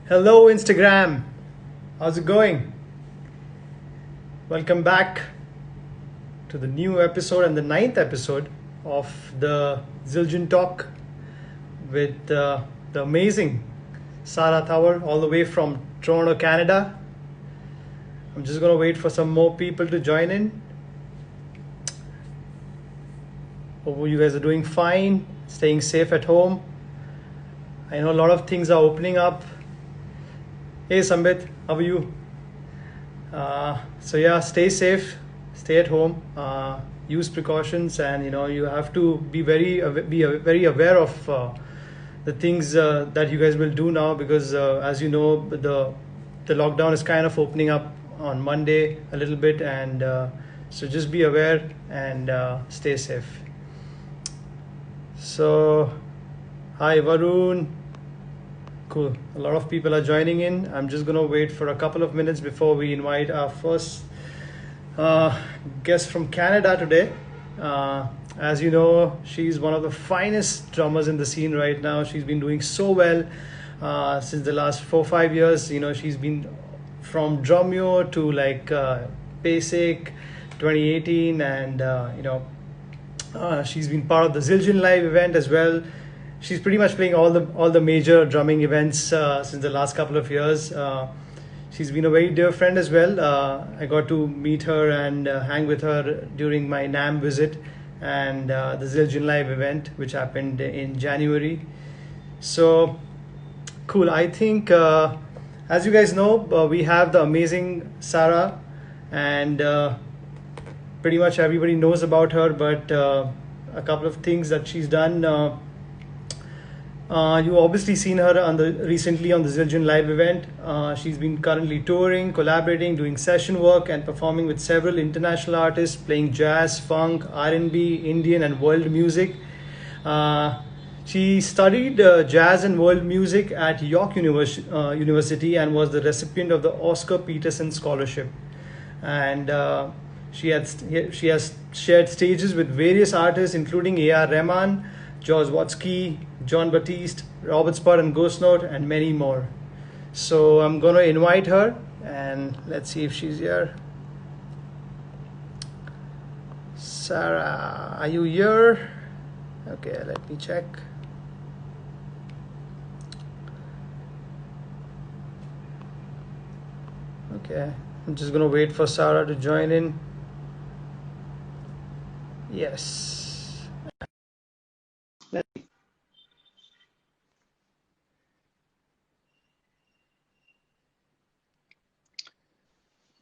Hello, Instagram. How's it going? Welcome back to the new episode and the ninth episode of the Zildjian Talk with the amazing Sarah Thawer, all the way from Toronto, Canada. I'm just gonna wait for some more people to join in. Hope you guys are doing fine, staying safe at home. I know a lot of things are opening up. Hey Sambit, how are you? So yeah, stay safe, stay at home, use precautions, and you have to be very aware of the things that you guys will do now, because as you know, the lockdown is kind of opening up on Monday a little bit, and so just be aware and stay safe. So, hi Varun. Cool. A lot of people are joining in. I'm just going to wait for a couple of minutes before we invite our first guest from Canada today. As you know, she's one of the finest drummers in the scene right now. She's been doing so well since the last 4-5 years. She's been from Drumeo to like Basic 2018, and she's been part of the Zildjian Live event as well. She's pretty much playing all the major drumming events since the last couple of years. She's been a very dear friend as well. I got to meet her and hang with her during my NAM visit and the Zildjian Live event, which happened in January. So cool. I think, as you guys know, we have the amazing Sarah, and pretty much everybody knows about her, but a couple of things that she's done. You obviously seen her recently on the Zildjian Live event. She's been currently touring, collaborating, doing session work, and performing with several international artists, playing jazz, funk, R&B, Indian, and world music. She studied jazz and world music at York University and was the recipient of the Oscar Peterson Scholarship. And she has shared stages with various artists, including AR Rahman, George Watsky, Jon Batiste, Robert Spur and Ghost Note, and many more. So I'm going to invite her, and let's see if she's here. Sarah, are you here? Okay, let me check. Okay, I'm just going to wait for Sarah to join in. Yes.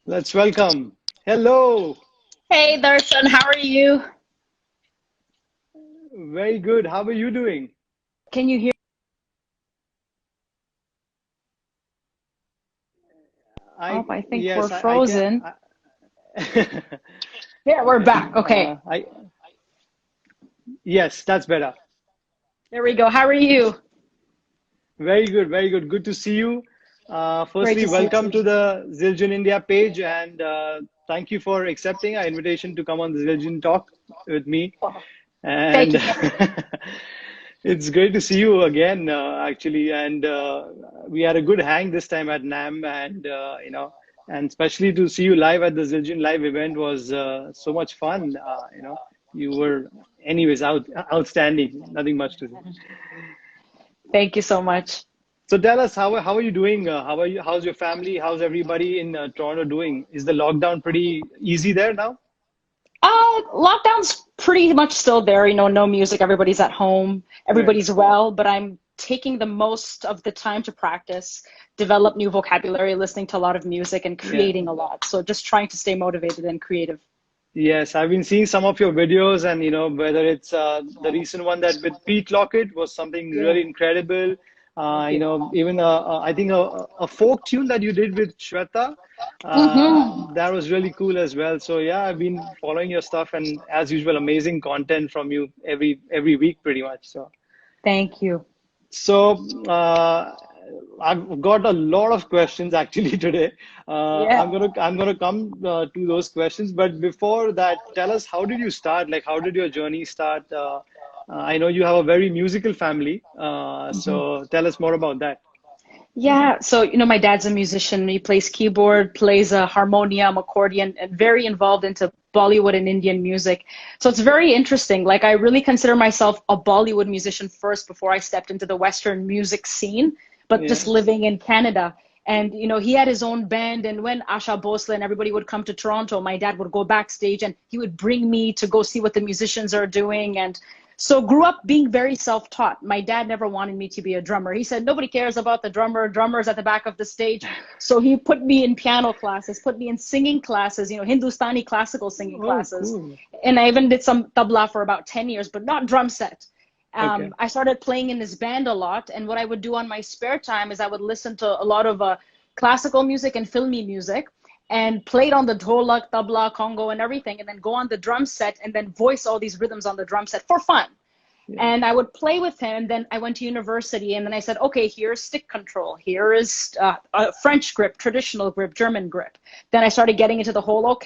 Let's welcome. Hello. Hey Darshan, how are you? Very good. How are you doing? Can you hear? I think yes, we're frozen. I can. Yeah, we're back. Okay. Yes, that's better. There we go. How are you? Very good, very good. Good to see you. Firstly, welcome to the Zildjian India page, and thank you for accepting our invitation to come on the Zildjian Talk with me. And it's great to see you again, actually. And we had a good hang this time at NAM, and and especially to see you live at the Zildjian Live event was so much fun. You were, anyways, outstanding. Nothing much to say. Thank you so much. So tell us, how are you doing? How are you? How's your family? How's everybody in Toronto doing? Is the lockdown pretty easy there now? Lockdown's pretty much still there. No music. Everybody's at home. Everybody's well, but I'm taking the most of the time to practice, develop new vocabulary, listening to a lot of music, and creating a lot. So just trying to stay motivated and creative. Yes, I've been seeing some of your videos, and whether it's the recent one that with Pete Lockett was something really incredible. Even I think a folk tune that you did with Shweta, that was really cool as well. So yeah, I've been following your stuff, and as usual, amazing content from you every week, pretty much. So thank you. So I've got a lot of questions actually today. I'm gonna come to those questions, but before that, tell us, how did you start? Like, how did your journey start? I know you have a very musical family, so tell us more about that. Yeah, so my dad's a musician. He plays keyboard, plays a harmonium, accordion, and very involved into Bollywood and Indian music. So it's very interesting. Like I really consider myself a Bollywood musician first before I stepped into the Western music scene, but Yeah. just living in Canada. And he had his own band, and when Asha Bhosle and everybody would come to Toronto, my dad would go backstage and he would bring me to go see what the musicians are doing. And so grew up being very self-taught. My dad never wanted me to be a drummer. He said, nobody cares about the drummer. Drummer's at the back of the stage. So he put me in piano classes, put me in singing classes, Hindustani classical singing Oh, classes. cool. And I even did some tabla for about 10 years, but not drum set. Okay. I started playing in this band a lot. And what I would do on my spare time is I would listen to a lot of classical music and filmy music, and played on the dholak, tabla, congo, and everything, and then go on the drum set and then voice all these rhythms on the drum set for fun. Yeah. And I would play with him. And then I went to university, and then I said, okay, here's stick control. Here is a French grip, traditional grip, German grip. Then I started getting into the whole,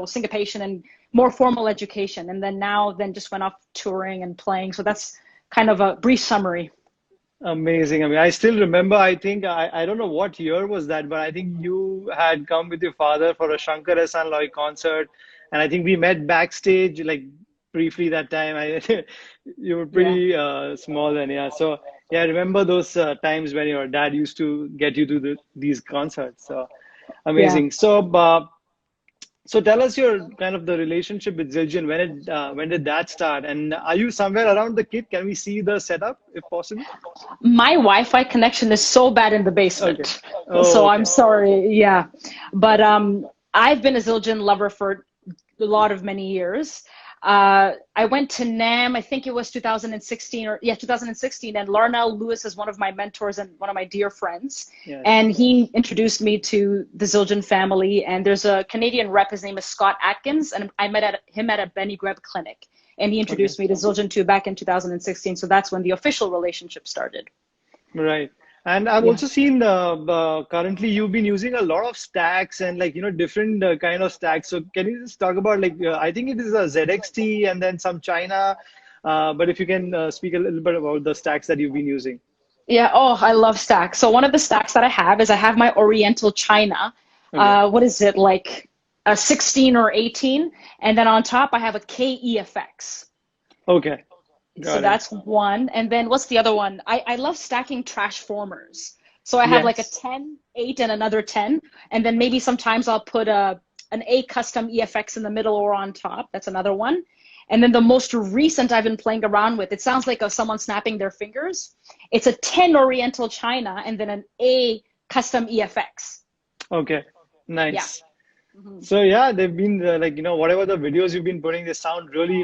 syncopation and more formal education. And then just went off touring and playing. So that's kind of a brief summary. Amazing. I mean, I still remember, I think, I don't know what year was that, but I think you had come with your father for a Shankar Ehsaan Loy concert. And I think we met backstage, like briefly that time. You were pretty small then, yeah. So, yeah, I remember those times when your dad used to get you to these concerts. So, Yeah. amazing. So tell us your kind of the relationship with Zildjian. When did that start? And are you somewhere around the kit? Can we see the setup if possible? My Wi-Fi connection is so bad in the Okay. basement. Oh, So okay. I'm sorry. Yeah. But I've been a Zildjian lover for a lot of many years. I went to NAM, I think it was 2016, and Larnell Lewis is one of my mentors and one of my dear friends. Yes. And he introduced me to the Zildjian family. And there's a Canadian rep, his name is Scott Atkins, and I met him at a Benny Greb clinic. And he Okay. introduced me to Zildjian too back in 2016. So that's when the official relationship started. Right. And I've Yeah. also seen currently you've been using a lot of stacks and different kind of stacks. So can you just talk about I think it is a ZXT and then some China. But if you can speak a little bit about the stacks that you've been using. Yeah. Oh, I love stacks. So one of the stacks that I have is I have my Oriental China. Okay. What is it, like a 16 or 18? And then on top, I have a KEFX. Okay. So Got it. that's one. And then what's the other one? I love stacking trash formers. So I have like a Yes. 10, 8, and another 10. And then maybe sometimes I'll put an A custom EFX in the middle or on top. That's another one. And then the most recent I've been playing around with, it sounds like someone snapping their fingers. It's a 10 Oriental China and then an A custom EFX. Okay. Yeah. Nice. Mhm. So yeah, they've been whatever the videos you've been putting, they sound really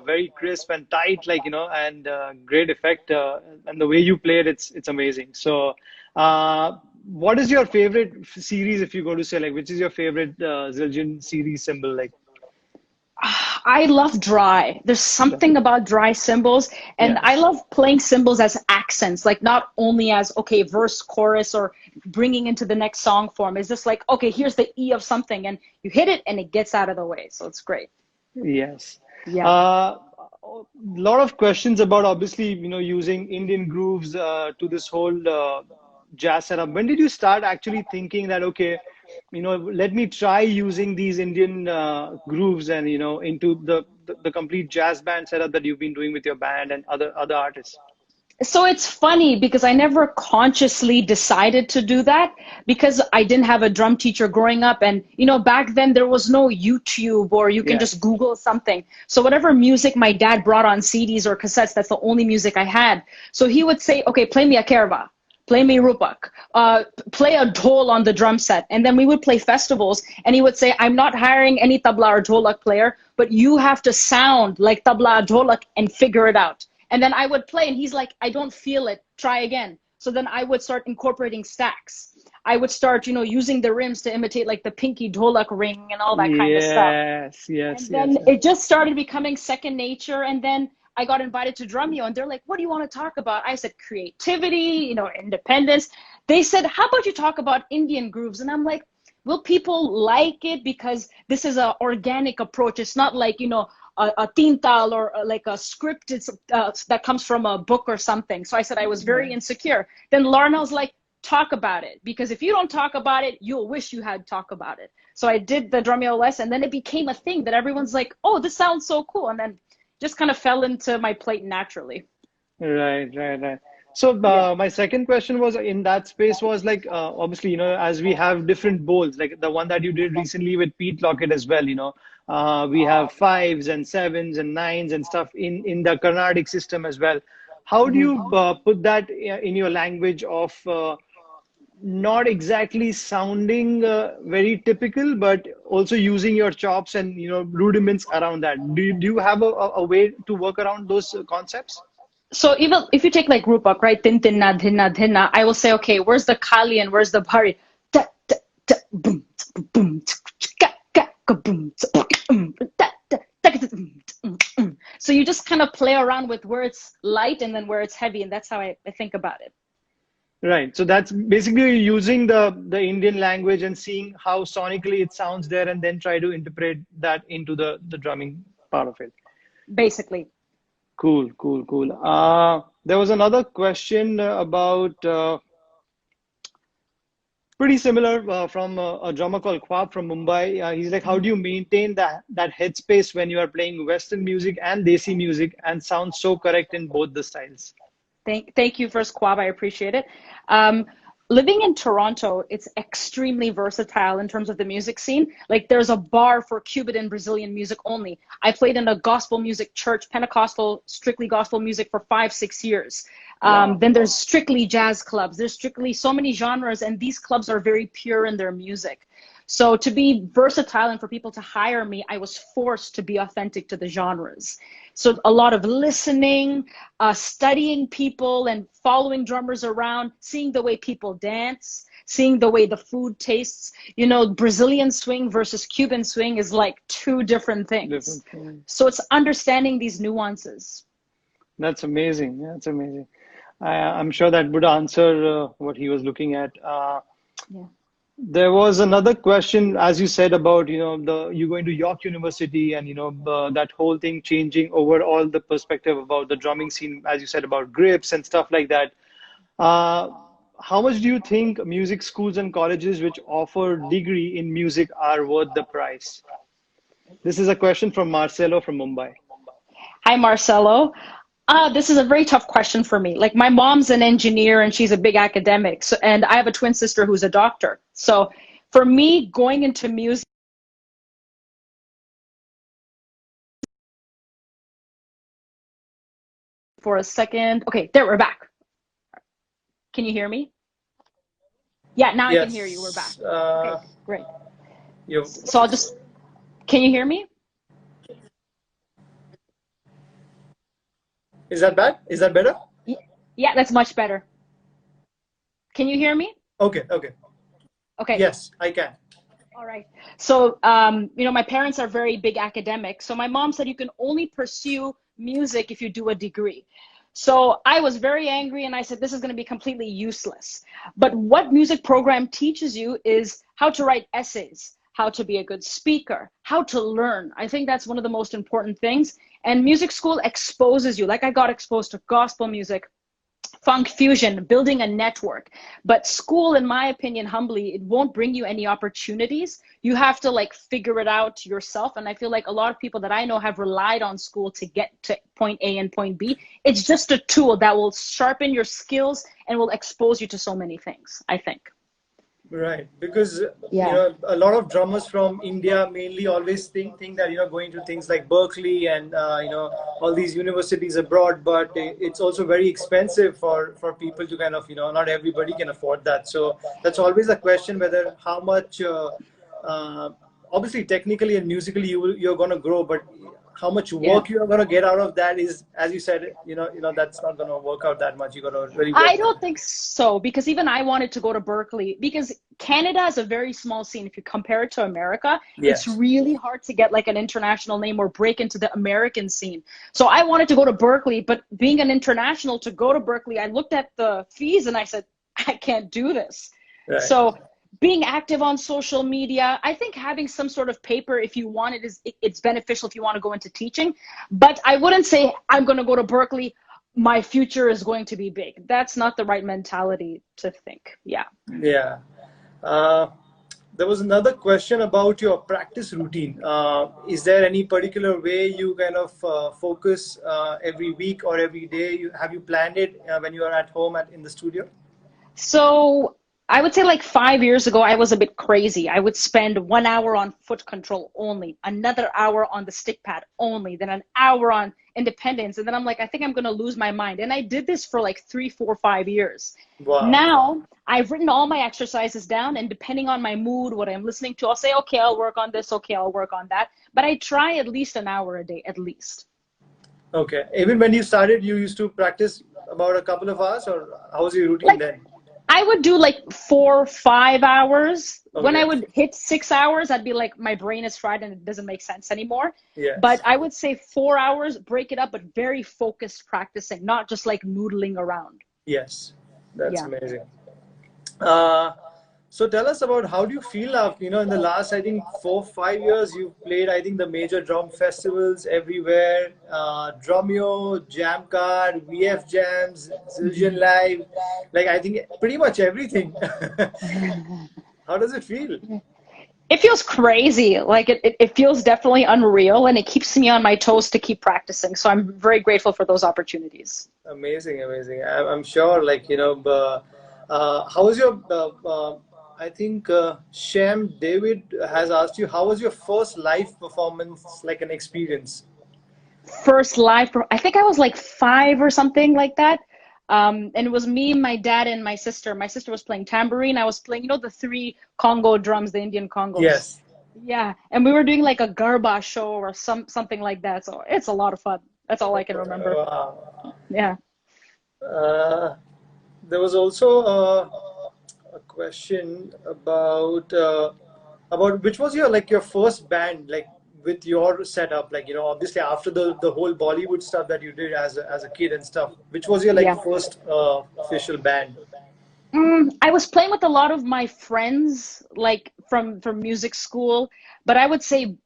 very crisp and tight, and great effect. And the way you play it, it's amazing. So, what is your favorite series if you go to say which is your favorite Zildjian series symbol like? I love dry. There's something about dry cymbals, and I Yes. love playing cymbals as accents, like not only as, okay, verse, chorus, or bringing into the next song form. It's just like, okay, here's the E of something, and you hit it, and it gets out of the way. So it's great. Yes. Yeah. A lot of questions about obviously, using Indian grooves to this whole jazz setup. When did you start actually thinking that, okay, let me try using these Indian grooves and, into the complete jazz band setup that you've been doing with your band and other artists? So it's funny because I never consciously decided to do that because I didn't have a drum teacher growing up. And, back then there was no YouTube or you can just Yes. Google something. So whatever music my dad brought on CDs or cassettes, that's the only music I had. So he would say, okay, play me a Kerva, play me Rupak, play a dhol on the drum set. And then we would play festivals and he would say, I'm not hiring any tabla or dholak player, but you have to sound like tabla or dholak and figure it out. And then I would play and he's like, I don't feel it, try again. So then I would start incorporating stacks. I would start, using the rims to imitate like the pinky dholak ring and all that kind of stuff. Yes, yes, And yes. then it just started becoming second nature. And then I got invited to Drumeo and they're like, what do you want to talk about? I said, creativity, independence. They said, how about you talk about Indian grooves? And I'm like, will people like it? Because this is an organic approach. It's not like, a tintal or like a script that comes from a book or something. So I said I was very Right. insecure. Then Larnell's like, talk about it, because if you don't talk about it, you'll wish you had talked about it. So I did the Drumeo lesson, and then it became a thing that everyone's like, oh, this sounds so cool. And then just kind of fell into my plate naturally. Right, right, right. So my second question was in that space was like, obviously, you know, as we have different bowls, like the one that you did recently with Pete Lockett as well, you know, we have fives and sevens and nines and stuff in the Carnatic system as well. How do you put that in your language of not exactly sounding very typical, but also using your chops and, you know, rudiments around that? Do you have a way to work around those concepts? So even if you take like Rupak, right? Tin tin na dhinna dhinna, I will say, okay, where's the Kali and where's the Bhari? Ta ta ta boom boom ka ka ka boom ta ta ta. So you just kind of play around with where it's light and then where it's heavy, and that's how I think about it. Right. So that's basically using the Indian language and seeing how sonically it sounds there, and then try to interpret that into the drumming part of it. Basically. Cool, cool, cool. There was another question about pretty similar from a drummer called Kwab from Mumbai. He's like, how do you maintain that headspace when you are playing Western music and Desi music and sound so correct in both the styles? Thank you first, Kwab. I appreciate it. Living in Toronto, it's extremely versatile in terms of the music scene. Like there's a bar for Cuban and Brazilian music only. I played in a gospel music church, Pentecostal, strictly gospel music for 5-6 years. Wow. Then there's strictly jazz clubs. There's strictly so many genres, and these clubs are very pure in their music. So to be versatile and for people to hire me, I was forced to be authentic to the genres. So a lot of listening, studying people and following drummers around, seeing the way people dance, seeing the way the food tastes. You know, Brazilian swing versus Cuban swing is like two different things. So it's understanding these nuances. That's amazing. That's amazing. I'm sure that would answer what he was looking at. Yeah. There was another question, as you said, about, you know, you going to York University and, you know, that whole thing changing overall the perspective about the drumming scene, as you said, about grips and stuff like that. How much do you think music schools and colleges which offer degree in music are worth the price? This is a question from Marcelo from Mumbai. Hi, Marcelo. This is a very tough question for me. Like my mom's an engineer and she's a big academic. So, and I have a twin sister who's a doctor. So for me, going into music, for a second. Okay, there, we're back. Can you hear me? Yeah, now Yes. I can hear you. We're back. Okay, great. You. So I'll just, can you hear me? Is that bad? Is that better? Yeah, that's much better. Can you hear me? Okay, okay. Okay. Yes, I can. All right. So, you know, my parents are very big academics. So my mom said you can only pursue music if you do a degree. So I was very angry and I said, this is going to be completely useless. But what music program teaches you is how to write essays, how to be a good speaker, how to learn. I think that's one of the most important things. And music school exposes you, like I got exposed to gospel music, funk fusion, building a network. But school, in my opinion, humbly, it won't bring you any opportunities. You have to like figure it out yourself. And I feel like a lot of people that I know have relied on school to get to point A and point B. It's just a tool that will sharpen your skills and will expose you to so many things, I think. Right, because you know, a lot of drummers from India mainly always think that, you know, going to things like Berkeley and you know, all these universities abroad, but it's also very expensive for people to kind of, you know, not everybody can afford that. So that's always a question whether how much obviously technically and musically you're going to grow, but how much work you're going to get out of that is, as you said, you know that's not going to work out that much. You got to really work. I don't think so, because even I wanted to go to Berkeley, because Canada is a very small scene. If you compare it to America, it's really hard to get like an international name or break into the American scene. So I wanted to go to Berkeley, but being an international to go to Berkeley, I looked at the fees and I said, I can't do this. Right. So being active on social media, I think having some sort of paper, if you want it, it's beneficial if you want to go into teaching. But I wouldn't say I'm going to go to Berkeley. my future is going to be big. That's not the right mentality to think. Yeah. Yeah. Uh, there was another question about your practice routine. Is there any particular way you kind of focus every week or every day? Have you planned it when you are at home in the studio? So I would say like 5 years ago, I was a bit crazy. I would spend 1 hour on foot control only, another hour on the stick pad only, then an hour on independence. And then I'm like, I think I'm going to lose my mind. And I did this for like 3, 4, 5 years. Wow. Now I've written all my exercises down, and depending on my mood, what I'm listening to, I'll say, okay, I'll work on this. Okay, I'll work on that. But I try at least an hour a day, at least. Okay. Even when you started, you used to practice about a couple of hours, or how was your routine then? I would do like 4, 5 hours. Okay. When I would hit 6 hours, I'd be like, my brain is fried and it doesn't make sense anymore. Yes. But I would say 4 hours, break it up, but very focused practicing, not just like noodling around. Yes, that's Yeah. amazing. So tell us about how do you feel after, in the last, I think 4, 5 years, you've played, I think, the major drum festivals everywhere, Drumeo, JammCard, Vfjams, Zildjian Live, like I think pretty much everything. How does it feel? It feels crazy. Like it feels definitely unreal, and it keeps me on my toes to keep practicing. So I'm very grateful for those opportunities. Amazing, amazing. I'm sure, like, how was your, I think Shem David has asked you, how was your first live performance, like an experience? First live, I think I was like 5 or something like that. And it was me, my dad, and my sister. My sister was playing tambourine. I was playing, the 3 Congo drums, the Indian Congos. Yes. Yeah. And we were doing like a Garba show or something like that. So it's a lot of fun. That's all I can remember. Wow. Yeah. There was also a question about which was your first band, like with your setup, like obviously after the whole Bollywood stuff that you did as a kid and stuff, which was your first official band? I was playing with a lot of my friends, like from music school, but I would say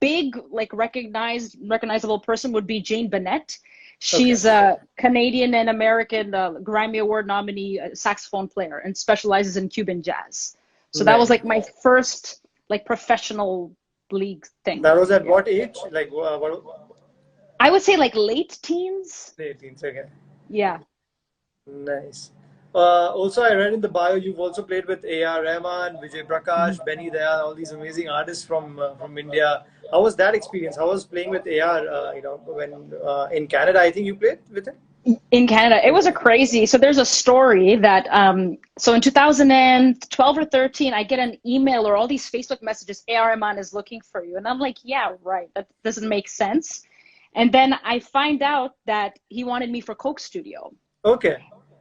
big, like recognizable person would be Jane Bennett. She's a Canadian and American Grammy Award nominee saxophone player and specializes in Cuban jazz. So that was like my first like professional league thing. That was at what age? Like what? I would say like late teens. Late teens, okay. Yeah. Nice. Also, I read in the bio you've also played with AR Rahman, VijayPrakash, Benny Dayal, all these amazing artists from India. How was that experience? How was playing with AR? When in Canada, I think you played with him. In Canada, it was a crazy. So there's a story that so in 2012 or 13, I get an email or all these Facebook messages. AR Rahman is looking for you, and I'm like, yeah, right. That doesn't make sense. And then I find out that he wanted me for Coke Studio. Okay.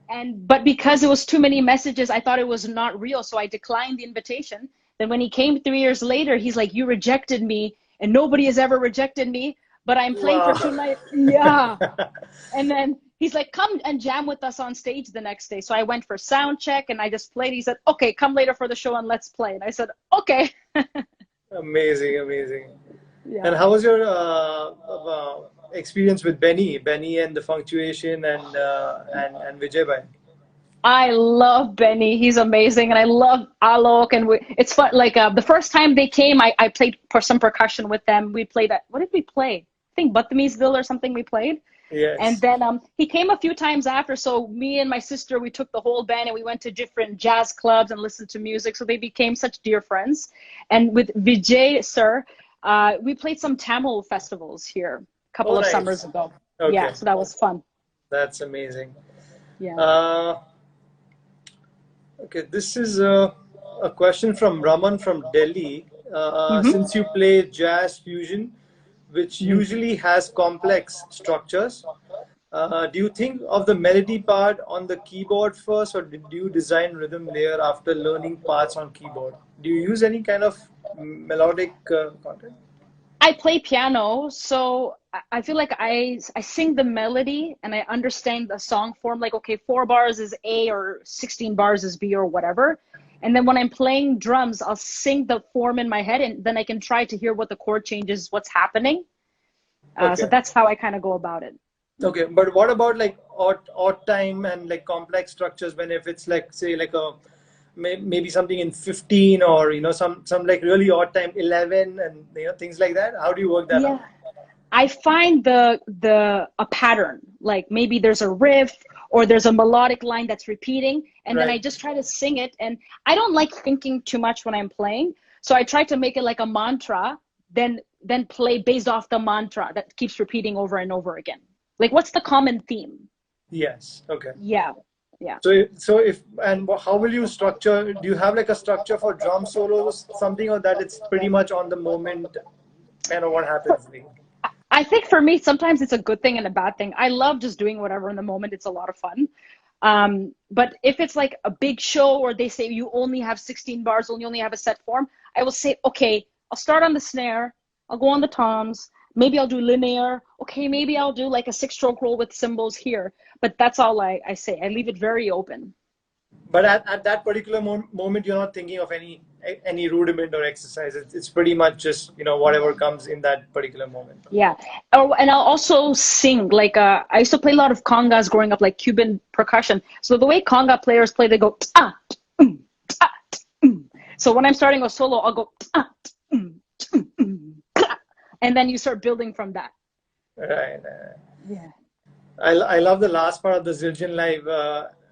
But because it was too many messages, I thought it was not real. So I declined the invitation. Then when he came 3 years later, he's like, you rejected me and nobody has ever rejected me, but I'm playing for 2 nights. Yeah. And then he's like, come and jam with us on stage the next day. So I went for sound check and I just played. He said, okay, come later for the show and let's play. And I said, okay. Amazing, amazing. Yeah. And how was your experience with Benny and the Punctuation and Vijay Bhai? I love Benny. He's amazing. And I love Alok. And it's fun. Like the first time they came, I played some percussion with them. We played what did we play? I think Badtamizville or something we played. Yes. And then he came a few times after. So me and my sister, we took the whole band and we went to different jazz clubs and listened to music. So they became such dear friends. And with Vijay, sir, we played some Tamil festivals here a couple of summers ago. Okay. Yeah, so that was fun. That's amazing. Yeah. Okay, this is a question from Raman from Delhi. Since you play jazz fusion, which usually has complex structures, do you think of the melody part on the keyboard first, or do you design rhythm layer after learning parts on keyboard? Do you use any kind of melodic content? I play piano, so I feel like I sing the melody and I understand the song form. Like, okay, 4 bars is A or 16 bars is B or whatever. And then when I'm playing drums, I'll sing the form in my head and then I can try to hear what the chord changes, what's happening. So that's how I kind of go about it. Okay, but what about like odd time and like complex structures when if it's like say like a maybe something in 15 or some like really odd time 11 and things like that. How do you work that out? Yeah. I find the a pattern, like maybe there's a riff or there's a melodic line that's repeating, and then I Right. just try to sing it. And I don't like thinking too much when I'm playing, so I try to make it like a mantra, then play based off the mantra that keeps repeating over and over again. Like, what's the common theme? Yes. Okay. Yeah, yeah. So if and how will you structure? Do you have like a structure for drum solos, something or that? It's pretty much on the moment, kind of what happens. I think for me, sometimes it's a good thing and a bad thing. I love just doing whatever in the moment. It's a lot of fun. But if it's like a big show or they say you only have 16 bars, you only have a set form, I will say, okay, I'll start on the snare. I'll go on the toms. Maybe I'll do linear. Okay, maybe I'll do like a 6-stroke roll with cymbals here. But that's all I say. I leave it very open. But at that particular moment, you're not thinking of any rudiment or exercise. It's pretty much just whatever comes in that particular moment. Yeah. Oh, and I'll also sing. Like I used to play a lot of congas growing up, like Cuban percussion. So the way conga players play, they go ah, ah, so when I'm starting a solo, I'll go ah, and then you start building from that. Right. Yeah. I love the last part of the Zildjian live.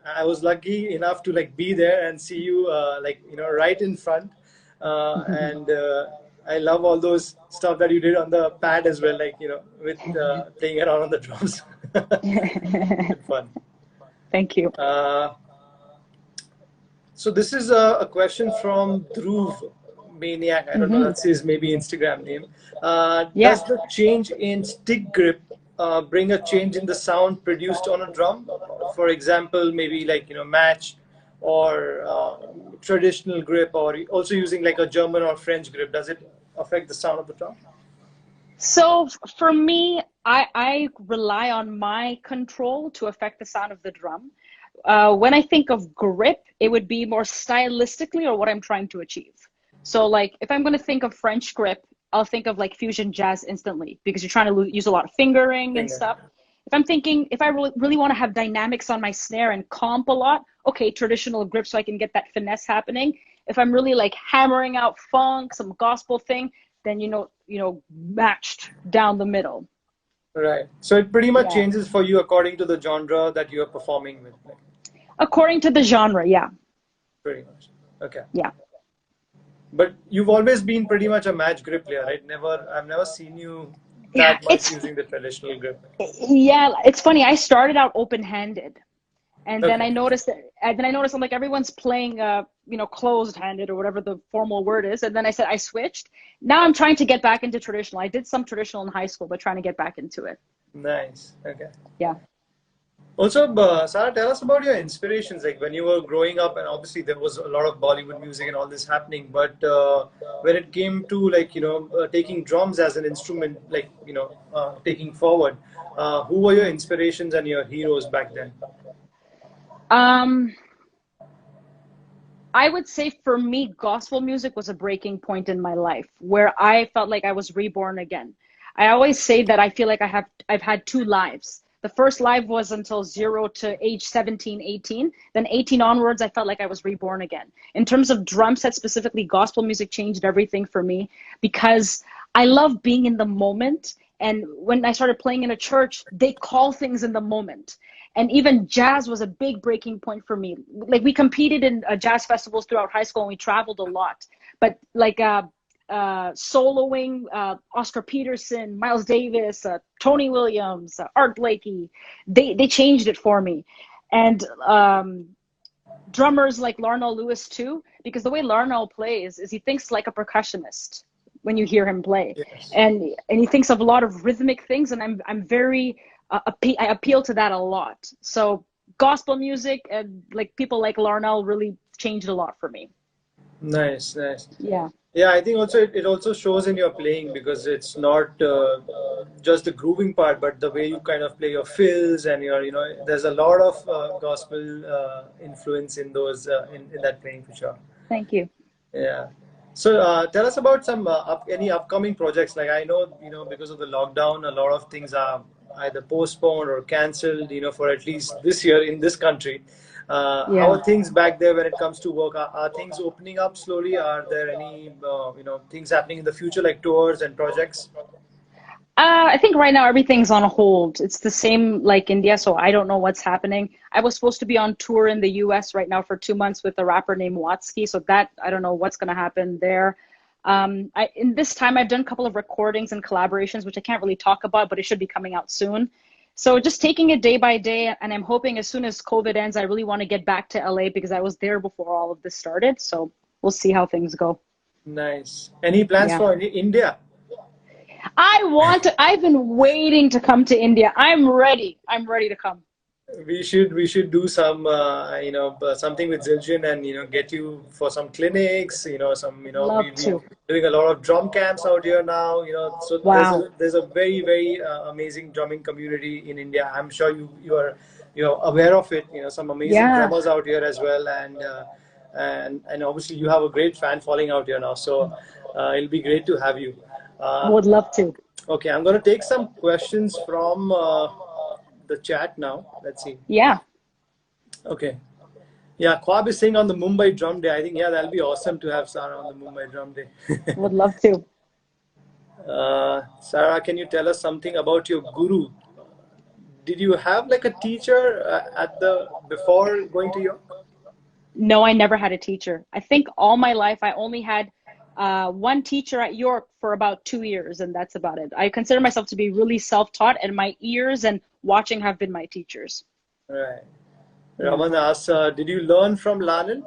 I was lucky enough to like be there and see you right in front, and I love all those stuff that you did on the pad as well, like with playing around on the drums. Good fun. Thank you. So this is a question from Dhruv Maniac. I don't know, that's his maybe Instagram name. Does the change in stick grip bring a change in the sound produced on a drum? For example, maybe like match or traditional grip, or also using like a German or French grip. Does it affect the sound of the drum? So for me, I rely on my control to affect the sound of the drum. When I think of grip, it would be more stylistically or what I'm trying to achieve. So like if I'm going to think of French grip, I'll think of like fusion jazz instantly because you're trying to use a lot of fingering and stuff. If I really want to have dynamics on my snare and comp a lot, okay, traditional grip so I can get that finesse happening. If I'm really like hammering out funk, some gospel thing, then matched down the middle. Right. So it pretty much changes for you according to the genre that you are performing with. According to the genre, yeah. Pretty much. Okay. Yeah. But you've always been pretty much a match grip player, right? I've never seen you that much using the traditional grip. Yeah, it's funny. I started out open-handed, and then I noticed I'm like everyone's playing, closed-handed or whatever the formal word is. And then I said I switched. Now I'm trying to get back into traditional. I did some traditional in high school, but trying to get back into it. Nice. Okay. Yeah. Also, Sarah, tell us about your inspirations. Like when you were growing up, and obviously there was a lot of Bollywood music and all this happening. But when it came to taking drums as an instrument, taking forward, who were your inspirations and your heroes back then? I would say for me, gospel music was a breaking point in my life where I felt like I was reborn again. I always say that I feel like I've had two lives. The first live was until 0 to age 17, 18. Then 18 onwards, I felt like I was reborn again. In terms of drum set specifically, gospel music changed everything for me because I love being in the moment. And when I started playing in a church, they call things in the moment. And even jazz was a big breaking point for me. Like we competed in jazz festivals throughout high school and we traveled a lot. But like soloing, Oscar Peterson, Miles Davis, Tony Williams, Art Blakey, they changed it for me. And drummers like Larnell Lewis too, because the way Larnell plays is he thinks like a percussionist when you hear him play. Yes. And he thinks of a lot of rhythmic things, and I'm very I appeal to that a lot. So gospel music and like people like Larnell really changed a lot for me. Nice. Yeah. Yeah, I think also it also shows in your playing because it's not just the grooving part, but the way you kind of play your fills and there's a lot of gospel influence in those in that playing for sure. Thank you. Yeah. So tell us about some any upcoming projects. Like I know because of the lockdown, a lot of things are either postponed or cancelled, for at least this year in this country. How Yeah. are things back there when it comes to work? Are things opening up slowly? Are there any, things happening in the future like tours and projects? I think right now everything's on hold. It's the same like India, so I don't know what's happening. I was supposed to be on tour in the US right now for 2 months with a rapper named Watsky, so that I don't know what's going to happen there. In this time, I've done a couple of recordings and collaborations, which I can't really talk about, but it should be coming out soon. So just taking it day by day, and I'm hoping as soon as COVID ends, I really want to get back to LA because I was there before all of this started. So we'll see how things go. Nice. Any plans Yeah. for India? I've been waiting to come to India. I'm ready. I'm ready to come. We should do some something with Zildjian and get you for some clinics, Love to. doing a lot of drum camps out here now, so Wow. there's a very very amazing drumming community in India. I'm sure you're aware of it, some amazing Yeah. drummers out here as well, and obviously you have a great fan following out here now, so it'll be great to have you. Would love to. Okay, I'm going to take some questions from the chat now. Let's see. Yeah. Okay. Yeah, Kwab is saying on the Mumbai Drum Day. I think, yeah, that'll be awesome to have Sarah on the Mumbai Drum Day. Would love to. Sarah, can you tell us something about your guru? Did you have like a teacher before going to York? No, I never had a teacher. I think all my life I only had one teacher at York for about 2 years, and that's about it. I consider myself to be really self-taught, and my ears and watching have been my teachers. Right. Raman asks, did you learn from Lanin?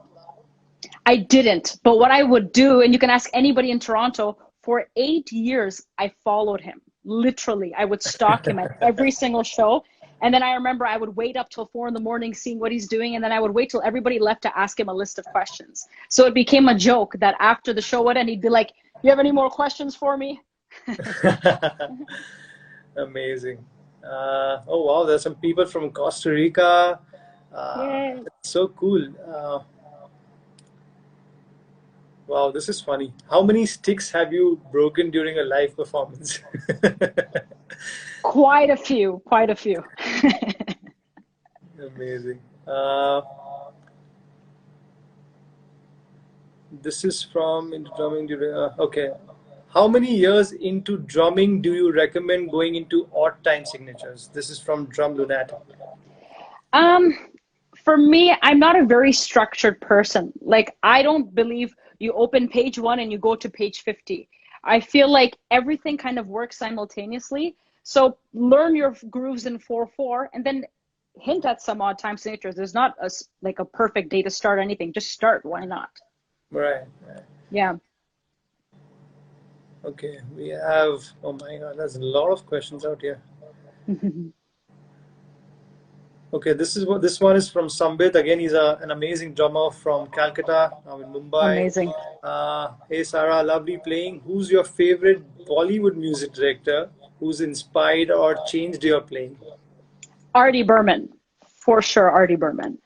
I didn't, but what I would do, and you can ask anybody in Toronto, for 8 years, I followed him. Literally, I would stalk him at every single show. And then I remember I would wait up till 4 in the morning seeing what he's doing. And then I would wait till everybody left to ask him a list of questions. So it became a joke that after the show would end, he'd be like, you have any more questions for me? Amazing. Oh, wow. There's some people from Costa Rica. Yay. So cool. Wow, this is funny. How many sticks have you broken during a live performance? Quite a few, quite a few. Amazing. This is from into drumming. Okay. How many years into drumming do you recommend going into odd time signatures? This is from Drum Lunatic. For me, I'm not a very structured person. Like, I don't believe you open page 1 and you go to page 50. I feel like everything kind of works simultaneously. So learn your grooves in 4/4 and then hint at some odd time signatures. There's not a perfect day to start anything. Just start. Why not? Right. Yeah. Okay. We have, oh my God, there's a lot of questions out here. Okay, this one is from Sambit. Again, he's an amazing drummer from Calcutta, now in Mumbai. Amazing. Hey Sarah, lovely playing. Who's your favorite Bollywood music director who's inspired or changed your playing? Artie Berman, for sure. Artie Berman,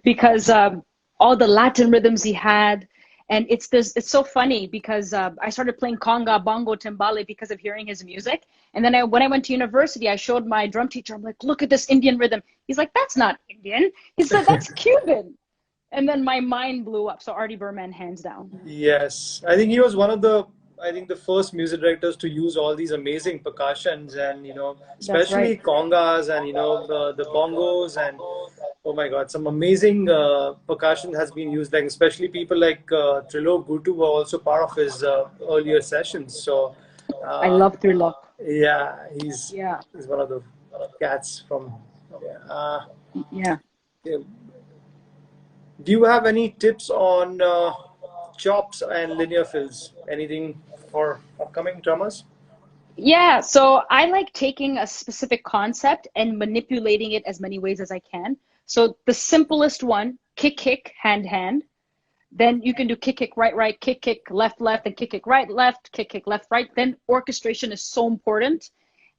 because all the Latin rhythms he had, and it's so funny because I started playing conga, bongo, timbale because of hearing his music. And then when I went to university, I showed my drum teacher. I'm like, look at this Indian rhythm. He's like, that's not Indian. He said, that's Cuban. And then my mind blew up. So Artie Berman, hands down. Yes, I think he was one of the first music directors to use all these amazing percussions and, especially congas and, the bongos and, oh my God, some amazing percussion has been used. Like especially people like Trilok Gutu were also part of his earlier sessions. So I love Trilok. Yeah, he's one of the cats from. Yeah. Do you have any tips on chops and linear fills? Anything for upcoming drummers? Yeah, so I like taking a specific concept and manipulating it as many ways as I can. So the simplest one, kick, kick, hand, hand. Then you can do kick, kick, right, right, kick, kick, left, left, and kick, kick, right, left, kick, left, right. Then orchestration is so important.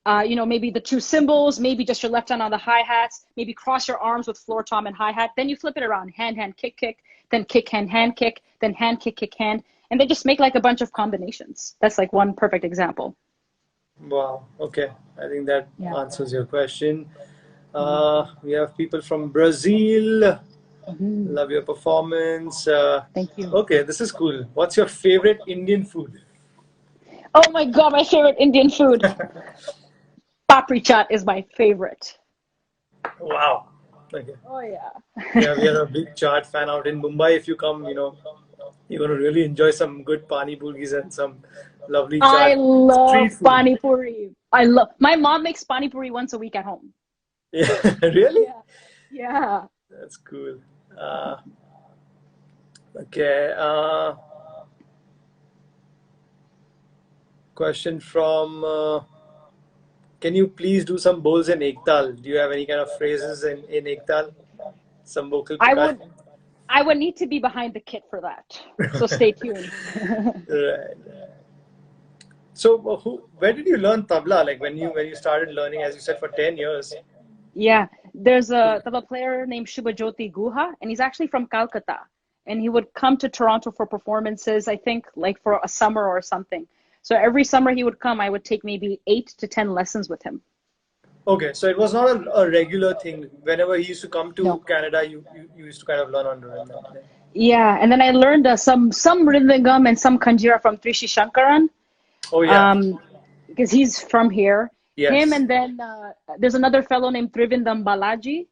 Maybe the 2 cymbals, maybe just your left hand on the hi-hats, maybe cross your arms with floor tom and hi-hat. Then you flip it around, hand, hand, kick, kick, then kick, hand, kick, then hand, kick, hand. And they just make like a bunch of combinations. That's like one perfect example. Wow. Okay. I think that Yeah. answers your question. We have people from Brazil. Mhm. Love your performance. Thank you. Okay, this is cool. What's your favorite Indian food? Oh my God, my favorite Indian food. Papri chaat is my favorite. Wow. Okay. Oh yeah. Yeah, we are a big chaat fan out in Mumbai. If you come, you're going to really enjoy some good pani puris and some lovely I chaat. love Street food. pani puri. I love my mom makes pani puri once a week at home. Yeah, really? Yeah. Yeah. That's cool. Uh, okay. Question from can you please do some bowls in Ektal? Do you have any kind of phrases in Ektal? Some vocal I would percussion? I would need to be behind the kit for that. So stay tuned. Right. So, where did you learn tabla? Like when you started learning, as you said, for 10 years. Yeah, there's a tabla player named Shubhajyoti Guha, and he's actually from Calcutta. And he would come to Toronto for performances, I think, like for a summer or something. So every summer he would come, I would take maybe 8 to 10 lessons with him. Okay, so it was not a regular thing. Whenever he used to come to No. Canada, you used to kind of learn under him. Yeah, and then I learned some rhythm and some kanjira from Trishi Shankaran, Oh yeah, because he's from here. Him, yes. and then there's another fellow named Trivindam Balaji,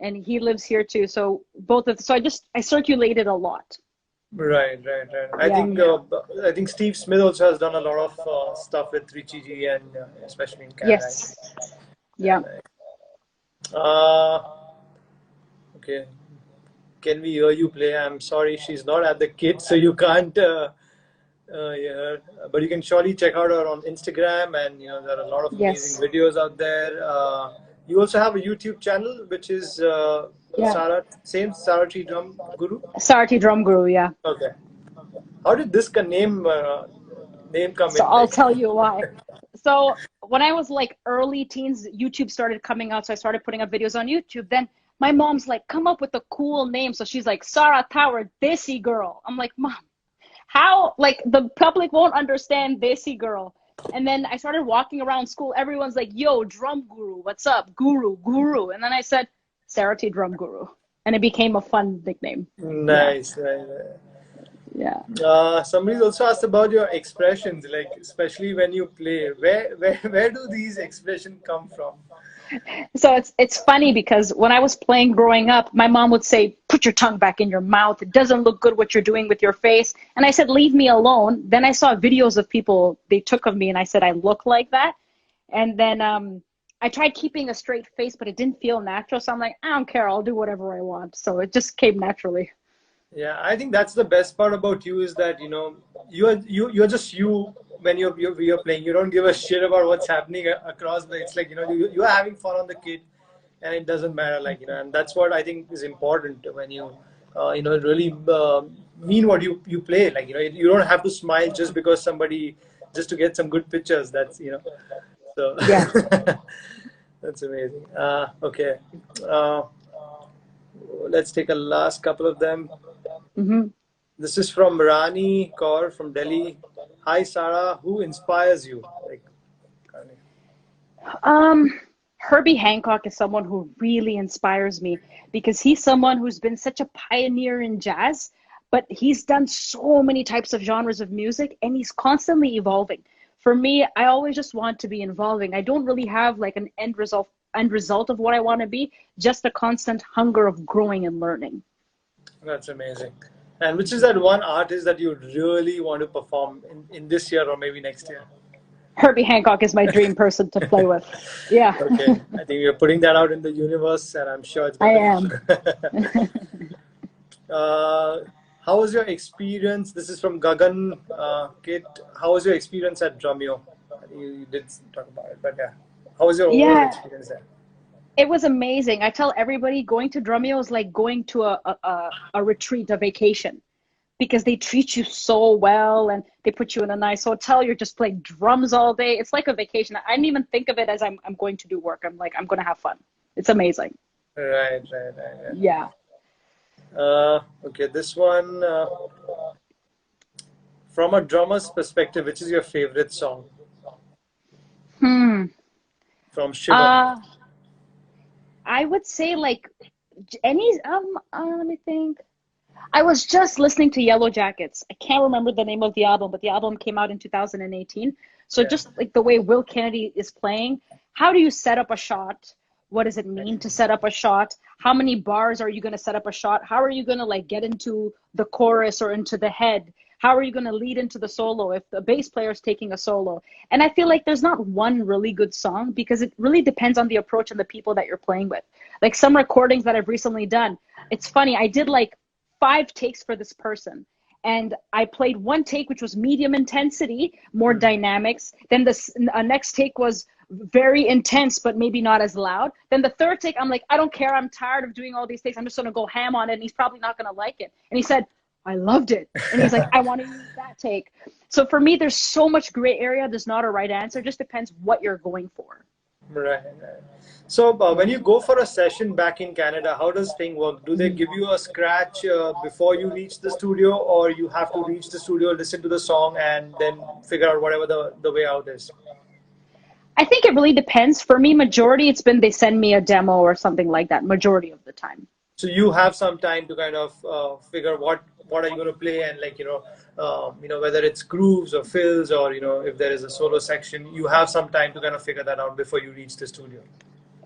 and he lives here too. So I circulated a lot. Right. I Yeah. think I think Steve Smith also has done a lot of stuff with Richie G and especially in Canada. I think. Yes. Yeah. Uh, okay. Can we hear you play? I'm sorry, she's not at the kit, so you can't hear her. But you can surely check out her on Instagram, and there are a lot of amazing Yes. videos out there. You also have a YouTube channel, which is Yeah. Sarah T Drum Guru. Sarati Drum Guru. Yeah. Okay. How did this name come So in? I'll Like, tell you why. So when I was like early teens, YouTube started coming out. So I started putting up videos on YouTube. Then my mom's like, come up with a cool name. So she's like, Sarah Thawer, Desi Girl. I'm like, Mom, how? Like the public won't understand Desi Girl. And then I started walking around school. Everyone's like, yo, Drum Guru, what's up? Guru. And then I said, Sarah T Drum Guru. And it became a fun nickname. Yeah. nice. Yeah. Somebody's also asked about your expressions, like especially when you play. Where do these expressions come from? So it's funny because when I was playing growing up, my mom would say, put your tongue back in your mouth. It doesn't look good what you're doing with your face. And I said, leave me alone. Then I saw videos of people they took of me and I said, I look like that. And then I tried keeping a straight face, but it didn't feel natural. So I'm like, I don't care. I'll do whatever I want. So it just came naturally. Yeah, I think that's the best part about you is that you're just you when you're playing. You don't give a shit about what's happening across. It's like you're having fun on the kit, and it doesn't matter. Like and that's what I think is important when you really mean what you play. Like you don't have to smile just because somebody just to get some good pictures. That's so Yeah. that's amazing. Okay. Let's take a last couple of them. hmm This is from Rani Kaur from Delhi. Hi Sarah, who inspires you? Like, Herbie Hancock is someone who really inspires me because he's someone who's been such a pioneer in jazz, but he's done so many types of genres of music and he's constantly evolving. For me, I always just want to be involving. I don't really have like an end result of what I want to be, just a constant hunger of growing and learning. that's amazing. And which is that one artist that you really want to perform in this year or maybe next year? Herbie Hancock is my dream person to play with. Yeah. Okay, I think you're putting that out in the universe, and I'm sure it's I going am. to. How was your experience? This is from Gagan Kit. How was your experience at Drumeo? I think you did talk about it, but yeah, how was your overall Yeah, experience there? it was amazing. I tell everybody going to Drumeo is like going to a retreat, a vacation, because they treat you so well and they put you in a nice hotel. You're just playing drums all day. It's like a vacation. I didn't even think of it as I'm going to do work. I'm like, I'm going to have fun. It's amazing. Right. Yeah. Okay, this one from a drummer's perspective, which is your favorite song? Hmm. from Shiva? I would say like any let me think. I was just listening to Yellow Jackets. I can't remember the name of the album, but the album came out in 2018. So Yeah. just like the way Will Kennedy is playing, how do you set up a shot? What does it mean to set up a shot? How many bars are you going to set up a shot? How are you going to like get into the chorus or into the head? How are you going to lead into the solo if the bass player is taking a solo? And I feel like there's not one really good song because it really depends on the approach and the people that you're playing with. Like some recordings that I've recently done, it's funny. I did like 5 takes for this person. And I played 1 take, which was medium intensity, more dynamics. Then the next take was very intense, but maybe not as loud. Then the 3rd take, I'm like, I don't care. I'm tired of doing all these takes. I'm just going to go ham on it. And he's probably not going to like it. And he said, I loved it. And he's like, I want to use that take. So for me, there's so much gray area. There's not a right answer. It just depends what you're going for. Right. So when you go for a session back in Canada, how does thing work? Do they give you a scratch before you reach the studio, or you have to reach the studio, listen to the song, and then figure out whatever the way out is? I think it really depends. For me, majority, it's been they send me a demo or something like that, majority of the time. So you have some time to kind of figure what are you going to play, and like, whether it's grooves or fills, or, if there is a solo section, you have some time to kind of figure that out before you reach the studio.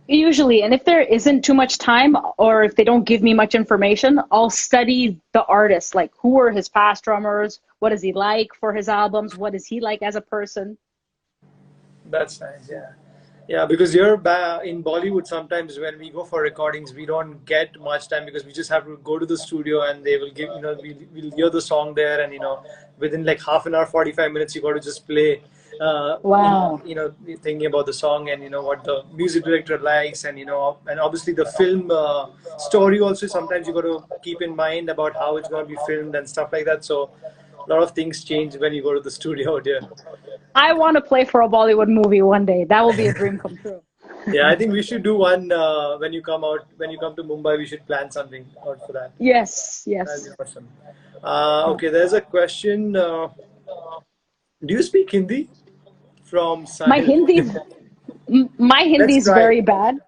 Usually, and if there isn't too much time, or if they don't give me much information, I'll study the artist, like who are his past drummers, what is he like for his albums, what is he like as a person. That's nice, yeah. Yeah, because you're in Bollywood, sometimes when we go for recordings, we don't get much time because we just have to go to the studio and they will give, we'll hear the song there, and, within like half an hour, 45 minutes, you got to just play. Wow. Thinking about the song and, what the music director likes, and, and obviously the film story also, sometimes you got to keep in mind about how it's going to be filmed and stuff like that. So a lot of things change when you go to the studio, dear. I want to play for a Bollywood movie one day. That will be a dream come true. Yeah, I think we should do one when you come to Mumbai. We should plan something out for that. Yes. That'd be awesome. Okay, there's a question. Do you speak Hindi? From Sahil? My Hindi is very bad.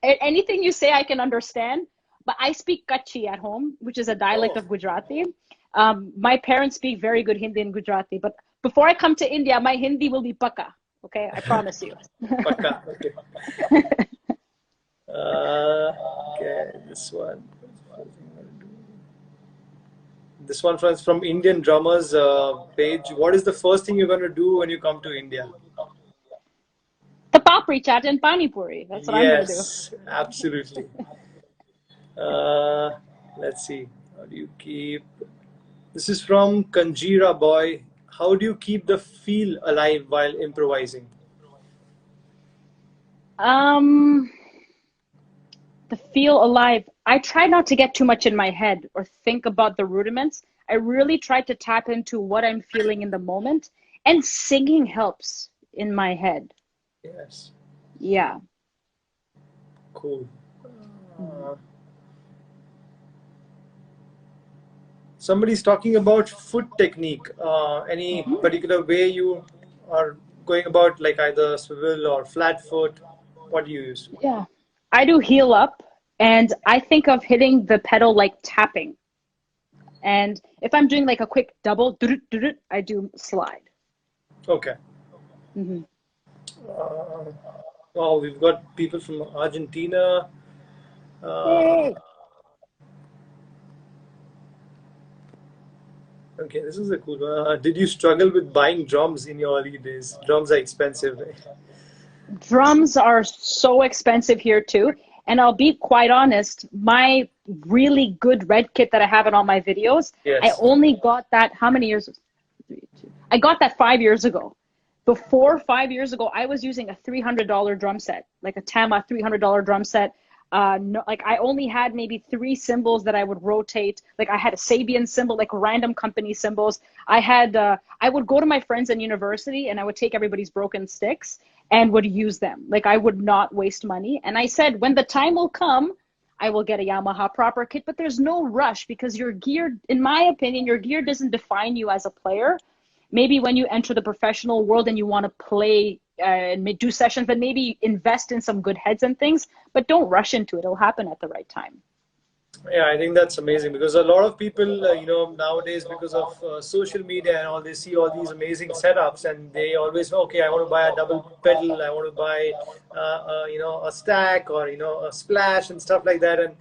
Anything you say I can understand, but I speak Kutchi at home, which is a dialect of Gujarati. My parents speak very good Hindi and Gujarati, but before I come to India, my Hindi will be Pakka. Okay, I promise you. Pakka. Okay. Okay, this one. This one from Indian Drummers page. What is the first thing you're going to do when you come to India? The papri chaat and pani puri. That's what I'm going to do. Yes, absolutely. Let's see. How do you keep... This is from Kanjira Boy. How do you keep the feel alive while improvising? The feel alive. I try not to get too much in my head or think about the rudiments. I really try to tap into what I'm feeling in the moment, and singing helps in my head. Yes. Yeah. Cool. Somebody's talking about foot technique. Any particular way you are going about, like either swivel or flat foot? What do you use? Yeah. I do heel up, and I think of hitting the pedal like tapping. And if I'm doing like a quick double, I do slide. Okay. Oh, we've got people from Argentina. Yay. Okay, this is a cool one. Did you struggle with buying drums in your early days? Drums are expensive, right? Drums are so expensive here too. And I'll be quite honest, my really good red kit that I have in all my videos, yes. I only got that, how many years? I got that 5 years ago. Before 5 years ago, I was using a $300 drum set, like a Tama $300 drum set. Like I only had maybe 3 cymbals that I would rotate. Like I had a Sabian cymbal, like random company cymbals. I would go to my friends in university and I would take everybody's broken sticks and would use them. Like I would not waste money. And I said, when the time will come, I will get a Yamaha proper kit, but there's no rush because your gear, in my opinion, your gear doesn't define you as a player. Maybe when you enter the professional world and you want to play do sessions, but maybe invest in some good heads and things, but don't rush into it. It'll happen at the right time. Yeah, I think that's amazing because a lot of people, nowadays because of social media and all, they see all these amazing setups and they always, okay, I want to buy a double pedal, I want to buy, a stack or, a splash and stuff like that. And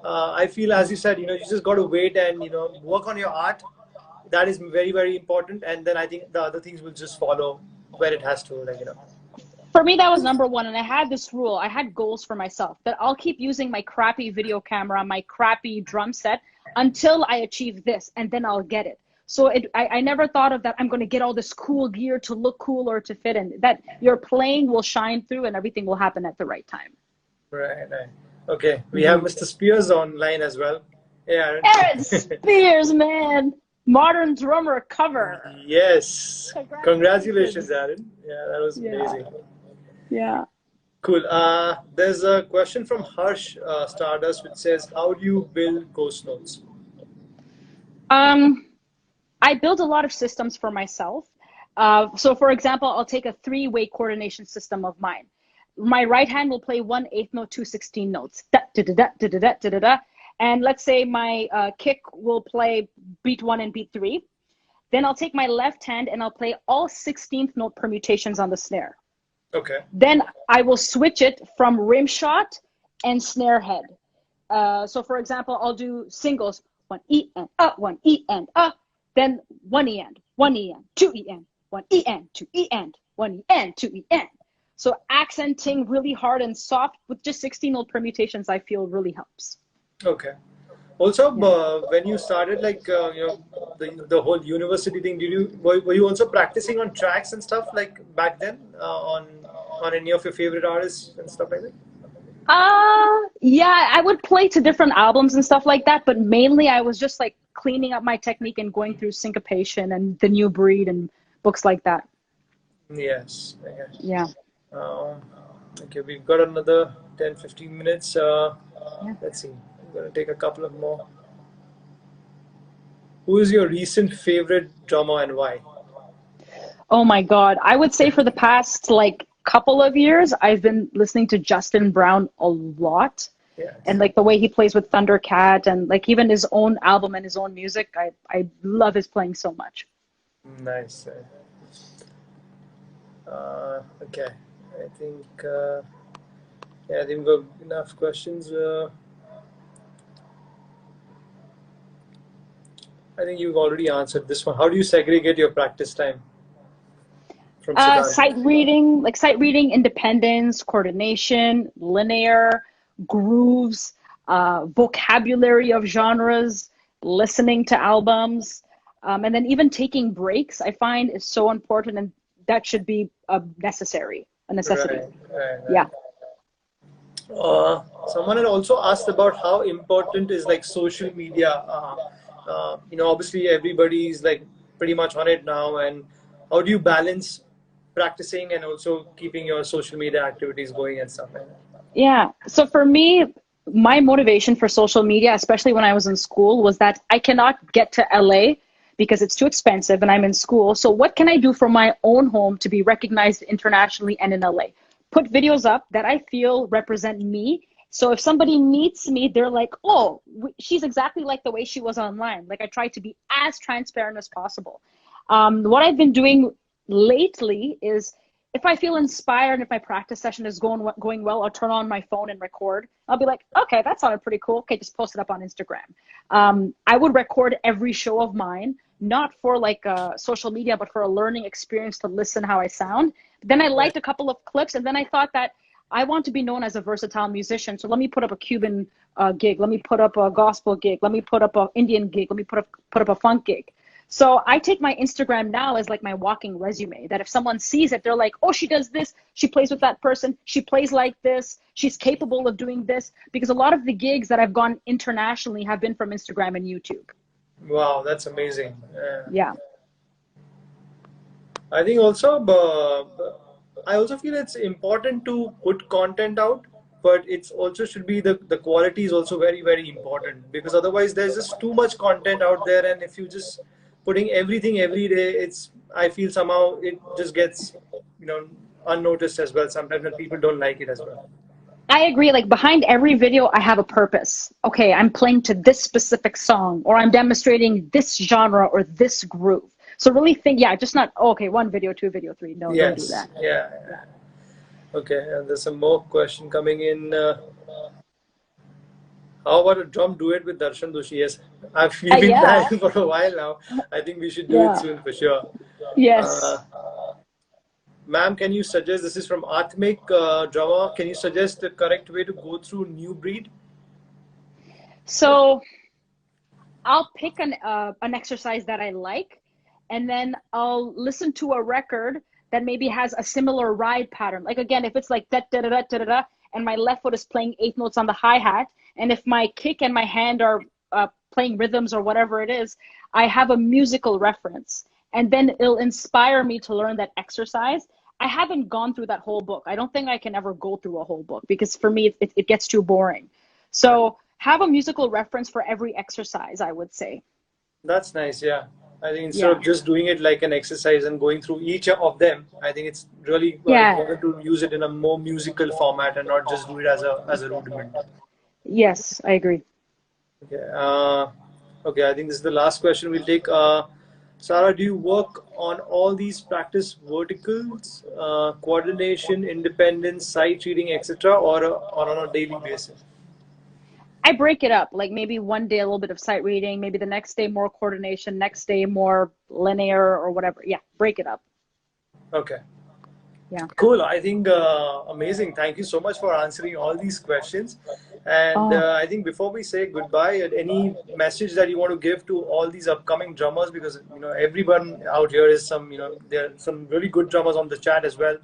I feel, as you said, you just got to wait and, work on your art. That is very, very important. And then I think the other things will just follow where it has to, For me, that was number one. And I had this rule. I had goals for myself that I'll keep using my crappy video camera, my crappy drum set until I achieve this, and then I'll get it. So I never thought of that I'm going to get all this cool gear to look cool or to fit in. That your playing will shine through and everything will happen at the right time. Right. Okay. We have Mr. Spears online as well. Yeah. Aaron Spears, man. Modern drummer cover. Yes. Congratulations, Aaron. Yeah, that was amazing. Yeah. Cool. There's a question from Harsh Stardust which says, how do you build ghost notes? I build a lot of systems for myself. So for example, I'll take a three-way coordination system of mine. My right hand will play 1 8th note, 2 16 notes. Da, da, da, da, da, da, da, da, da. And let's say my kick will play beat 1 and beat 3. Then I'll take my left hand and I'll play all 16th note permutations on the snare. Okay. Then I will switch it from rim shot and snare head. So for example, I'll do singles, 1 E and 1 E and then 1 E end, 1 E end, 2 E end, 1 E end, 2 E end, 1 E end, 2 E end. So accenting really hard and soft with just 16 note permutations, I feel really helps. Okay. Also, when you started, the whole university thing, were you also practicing on tracks and stuff like back then on any of your favorite artists and stuff like that? Yeah, I would play to different albums and stuff like that, but mainly I was just like cleaning up my technique and going through Syncopation and The New Breed and books like that. Yes. Yeah. Okay, we've got another 10-15 minutes. Let's see. I'm going to take a couple of more. Who is your recent favorite drummer and why? Oh my God. I would say for the past couple of years, I've been listening to Justin Brown a lot. Yes. And the way he plays with Thundercat and even his own album and his own music, I love his playing so much. Nice. Okay. I think we've got enough questions. I think you've already answered this one. How do you segregate your practice time from sight reading, independence, coordination, linear, grooves, vocabulary of genres, listening to albums, and then even taking breaks, I find is so important, and that should be a necessity. Right. Yeah. Someone had also asked about how important is social media. Obviously everybody's pretty much on it now, and how do you balance practicing and also keeping your social media activities going and stuff like that? Yeah. So for me, my motivation for social media, especially when I was in school, was that I cannot get to LA because it's too expensive and I'm in school. So what can I do from my own home to be recognized internationally and in LA? Put videos up that I feel represent me. So if somebody meets me, they're like, oh, she's exactly like the way she was online. I try to be as transparent as possible. What I've been doing lately is if I feel inspired, if my practice session is going well, I'll turn on my phone and record. I'll be like, okay, that sounded pretty cool. Okay, just post it up on Instagram. I would record every show of mine, not for social media, but for a learning experience to listen how I sound. Then I liked a couple of clips, and then I thought that I want to be known as a versatile musician. So let me put up a Cuban gig. Let me put up a gospel gig. Let me put up an Indian gig. Let me put up a funk gig. So I take my Instagram now as my walking resume, that if someone sees it, they're like, oh, she does this. She plays with that person. She plays like this. She's capable of doing this. Because a lot of the gigs that I've gone internationally have been from Instagram and YouTube. Wow, that's amazing. Yeah. I think also, I also feel it's important to put content out, but it's also should be the quality is also very, very important, because otherwise there's just too much content out there, and if you just putting everything every day, I feel somehow it just gets unnoticed as well. Sometimes when people don't like it as well. I agree. Like behind every video, I have a purpose. Okay, I'm playing to this specific song, or I'm demonstrating this genre or this groove. So really think, yeah, just not, oh, okay, one video, two video, three. No, don't do that. Yeah. Okay, and there's some more question coming in. How about a drum duet with Darshan Doshi? Yes, we've been planning for a while now. I think we should do it soon for sure. Yes. Ma'am, can you suggest, this is from Atmik Drama, can you suggest the correct way to go through New Breed? So I'll pick an exercise that I like, and then I'll listen to a record that maybe has a similar ride pattern. Like again, if it's like da da da da da da, and my left foot is playing 8 notes on the hi-hat, and if my kick and my hand are playing rhythms or whatever it is, I have a musical reference. And then it'll inspire me to learn that exercise. I haven't gone through that whole book. I don't think I can ever go through a whole book because for me, it gets too boring. So have a musical reference for every exercise, I would say. That's nice, yeah. I think instead of just doing it like an exercise and going through each of them, I think it's really important to use it in a more musical format and not just do it as a rudiment. Yes, I agree. Okay, okay, I think this is the last question we'll take. Sarah, do you work on all these practice verticals, coordination, independence, sight reading, etc., or on a daily basis? I break it up, like maybe one day a little bit of sight reading, maybe the next day more coordination, next day more linear or whatever. Yeah, break it up. Okay. Yeah. Cool. I think amazing. Thank you so much for answering all these questions. And I think before we say goodbye, any message that you want to give to all these upcoming drummers, because everyone out here is there are some really good drummers on the chat as well.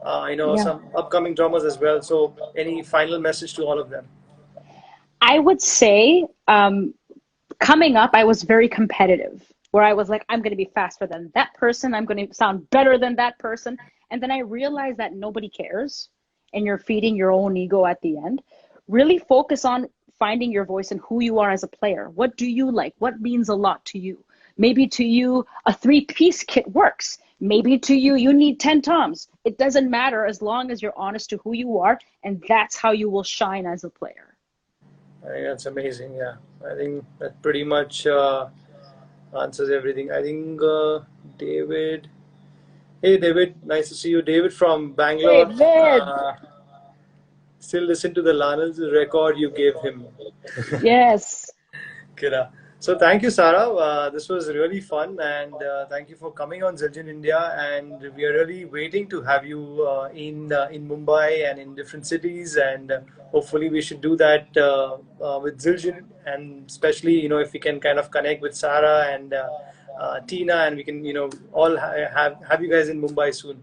Some upcoming drummers as well. So any final message to all of them? I would say coming up, I was very competitive, where I was like, I'm going to be faster than that person. I'm going to sound better than that person. And then I realized that nobody cares and you're feeding your own ego at the end. Really focus on finding your voice and who you are as a player. What do you like? What means a lot to you? Maybe to you, a 3-piece kit works. Maybe to you, you need 10 toms. It doesn't matter as long as you're honest to who you are, and that's how you will shine as a player. I think that's amazing. Yeah, I think that pretty much answers everything. I think David. Hey David, nice to see you. David from Bangalore. Hey, David. Still listen to the Lanal's record you gave him. Yes. Kira. So thank you, Sarah. This was really fun, and thank you for coming on Zildjian India. And we are really waiting to have you in Mumbai and in different cities. And hopefully we should do that with Zildjian, and especially if we can kind of connect with Sarah and Tina, and we can all have you guys in Mumbai soon.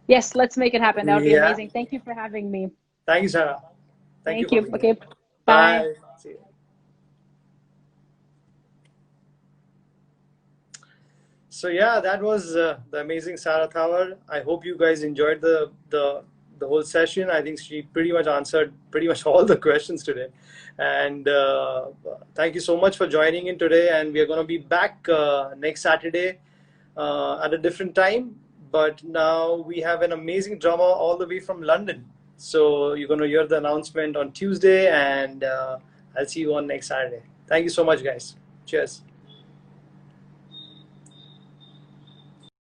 Yes, let's make it happen. That would be amazing. Thank you for having me. Thank you, Sarah. Thank you. Okay. Bye. See you. So yeah, that was the amazing Sarah Thawer. I hope you guys enjoyed the whole session. I think she pretty much answered pretty much all the questions today. And thank you so much for joining in today. And we are going to be back next Saturday at a different time. But now we have an amazing drummer all the way from London. So you're going to hear the announcement on Tuesday, and I'll see you on next Saturday. Thank you so much, guys. Cheers.